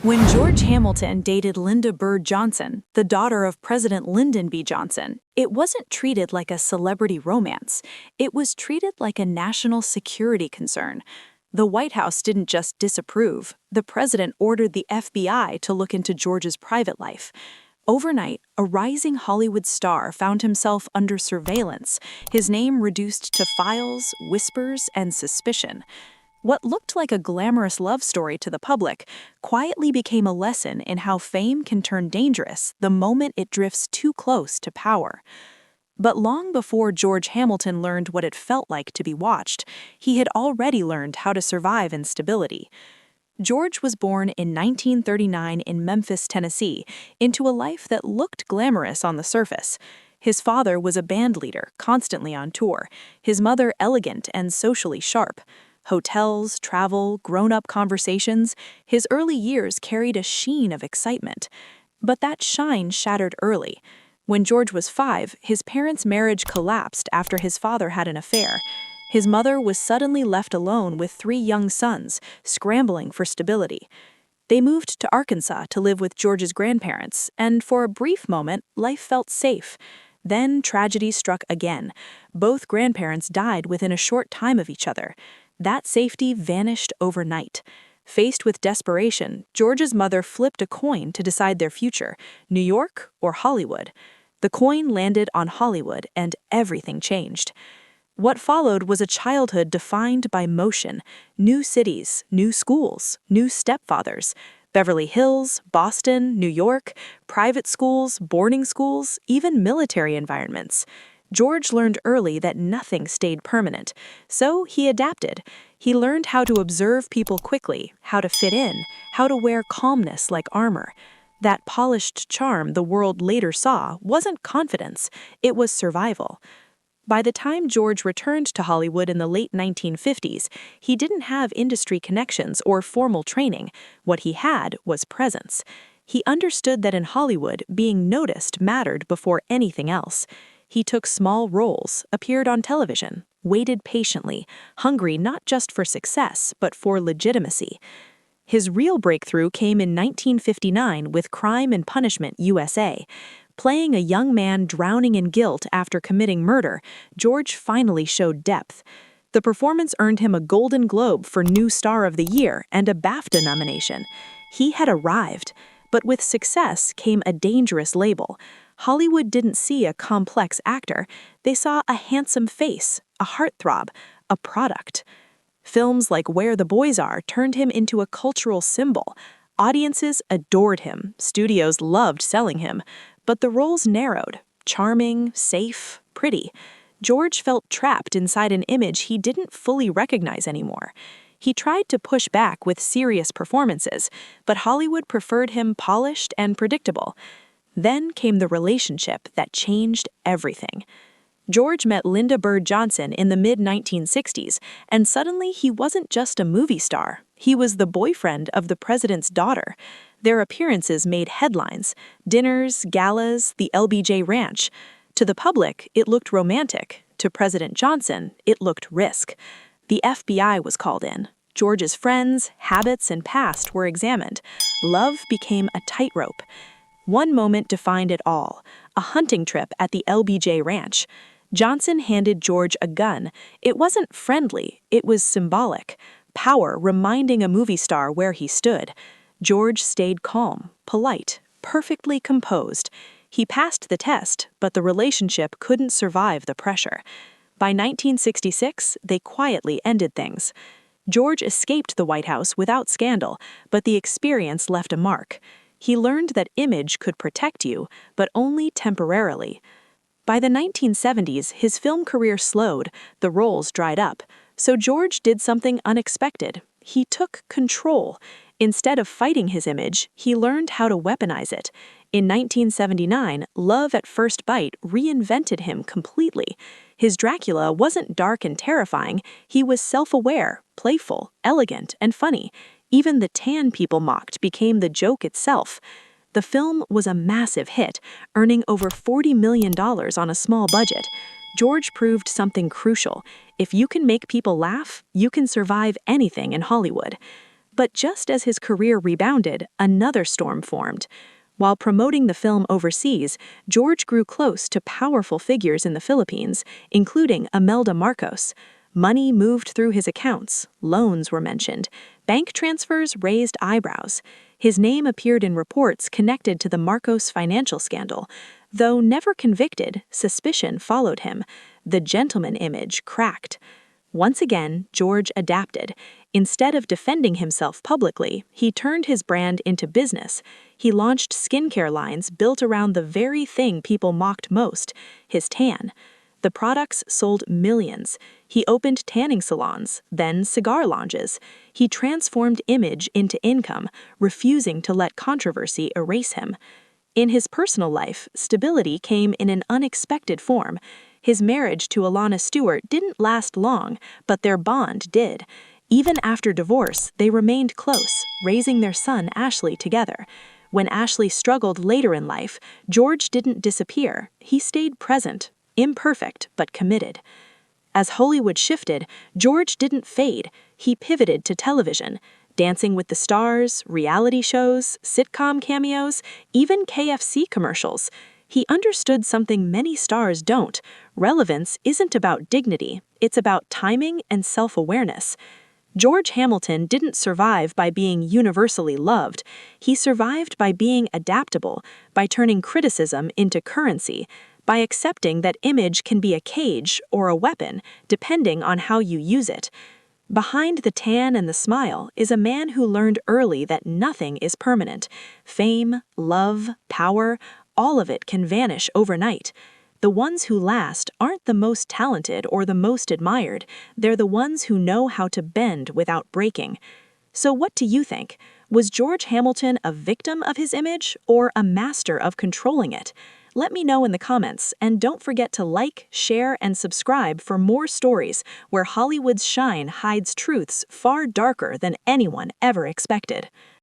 When George Hamilton dated Lynda Bird Johnson, the daughter of President Lyndon B. Johnson, it wasn't treated like a celebrity romance. It was treated like a national security concern. The White House didn't just disapprove. The president ordered the FBI to look into George's private life. Overnight, a rising Hollywood star found himself under surveillance, his name reduced to files, whispers, and suspicion. What looked like a glamorous love story to the public quietly became a lesson in how fame can turn dangerous the moment it drifts too close to power. But long before George Hamilton learned what it felt like to be watched, he had already learned how to survive instability. George was born in 1939 in Memphis, Tennessee, into a life that looked glamorous on the surface. His father was a band leader, constantly on tour, his mother elegant and socially sharp. Hotels, travel, grown-up conversations, his early years carried a sheen of excitement. But that shine shattered early. When George was 5, his parents' marriage collapsed after his father had an affair. His mother was suddenly left alone with 3 young sons, scrambling for stability. They moved to Arkansas to live with George's grandparents, and for a brief moment, life felt safe. Then tragedy struck again. Both grandparents died within a short time of each other. That safety vanished overnight. Faced with desperation, George's mother flipped a coin to decide their future, New York or Hollywood. The coin landed on Hollywood, and everything changed. What followed was a childhood defined by motion, new cities, new schools, new stepfathers, Beverly Hills, Boston, New York, private schools, boarding schools, even military environments. George learned early that nothing stayed permanent, so he adapted. He learned how to observe people quickly, how to fit in, how to wear calmness like armor. That polished charm the world later saw wasn't confidence, it was survival. By the time George returned to Hollywood in the late 1950s, he didn't have industry connections or formal training. What he had was presence. He understood that in Hollywood, being noticed mattered before anything else. He took small roles, appeared on television, waited patiently, hungry not just for success, but for legitimacy. His real breakthrough came in 1959 with Crime and Punishment, USA. Playing a young man drowning in guilt after committing murder, George finally showed depth. The performance earned him a Golden Globe for New Star of the Year and a BAFTA nomination. He had arrived, but with success came a dangerous label. Hollywood didn't see a complex actor, they saw a handsome face, a heartthrob, a product. Films like Where the Boys Are turned him into a cultural symbol. Audiences adored him, studios loved selling him, but the roles narrowed, charming, safe, pretty. George felt trapped inside an image he didn't fully recognize anymore. He tried to push back with serious performances, but Hollywood preferred him polished and predictable. Then came the relationship that changed everything. George met Lynda Bird Johnson in the mid-1960s, and suddenly he wasn't just a movie star. He was the boyfriend of the president's daughter. Their appearances made headlines: dinners, galas, the LBJ Ranch. To the public, it looked romantic. To President Johnson, it looked risk. The FBI was called in. George's friends, habits, and past were examined. Love became a tightrope. One moment defined it all: a hunting trip at the LBJ Ranch. Johnson handed George a gun. It wasn't friendly, it was symbolic. Power reminding a movie star where he stood. George stayed calm, polite, perfectly composed. He passed the test, but the relationship couldn't survive the pressure. By 1966, they quietly ended things. George escaped the White House without scandal, but the experience left a mark. He learned that image could protect you, but only temporarily. By the 1970s, his film career slowed, the roles dried up. So George did something unexpected. He took control. Instead of fighting his image, he learned how to weaponize it. In 1979, Love at First Bite reinvented him completely. His Dracula wasn't dark and terrifying, he was self-aware, playful, elegant, and funny. Even the tan people mocked became the joke itself. The film was a massive hit, earning over $40 million on a small budget. George proved something crucial: if you can make people laugh, you can survive anything in Hollywood. But just as his career rebounded, another storm formed. While promoting the film overseas, George grew close to powerful figures in the Philippines, including Imelda Marcos. Money moved through his accounts, loans were mentioned, bank transfers raised eyebrows. His name appeared in reports connected to the Marcos financial scandal. Though never convicted, suspicion followed him. The gentleman image cracked. Once again, George adapted. Instead of defending himself publicly, he turned his brand into business. He launched skincare lines built around the very thing people mocked most, his tan. The products sold millions. He opened tanning salons, then cigar lounges. He transformed image into income, refusing to let controversy erase him. In his personal life, stability came in an unexpected form. His marriage to Alana Stewart didn't last long, but their bond did. Even after divorce, they remained close, raising their son Ashley together. When Ashley struggled later in life, George didn't disappear. He stayed present, imperfect but committed. As Hollywood shifted, George didn't fade. He pivoted to television. Dancing with the Stars, reality shows, sitcom cameos, even KFC commercials. He understood something many stars don't. Relevance isn't about dignity, it's about timing and self-awareness. George Hamilton didn't survive by being universally loved. He survived by being adaptable, by turning criticism into currency, by accepting that image can be a cage or a weapon, depending on how you use it. Behind the tan and the smile is a man who learned early that nothing is permanent. Fame, love, power, all of it can vanish overnight. The ones who last aren't the most talented or the most admired. They're the ones who know how to bend without breaking. So what do you think? Was George Hamilton a victim of his image or a master of controlling it? Let me know in the comments, and don't forget to like, share, and subscribe for more stories where Hollywood's shine hides truths far darker than anyone ever expected.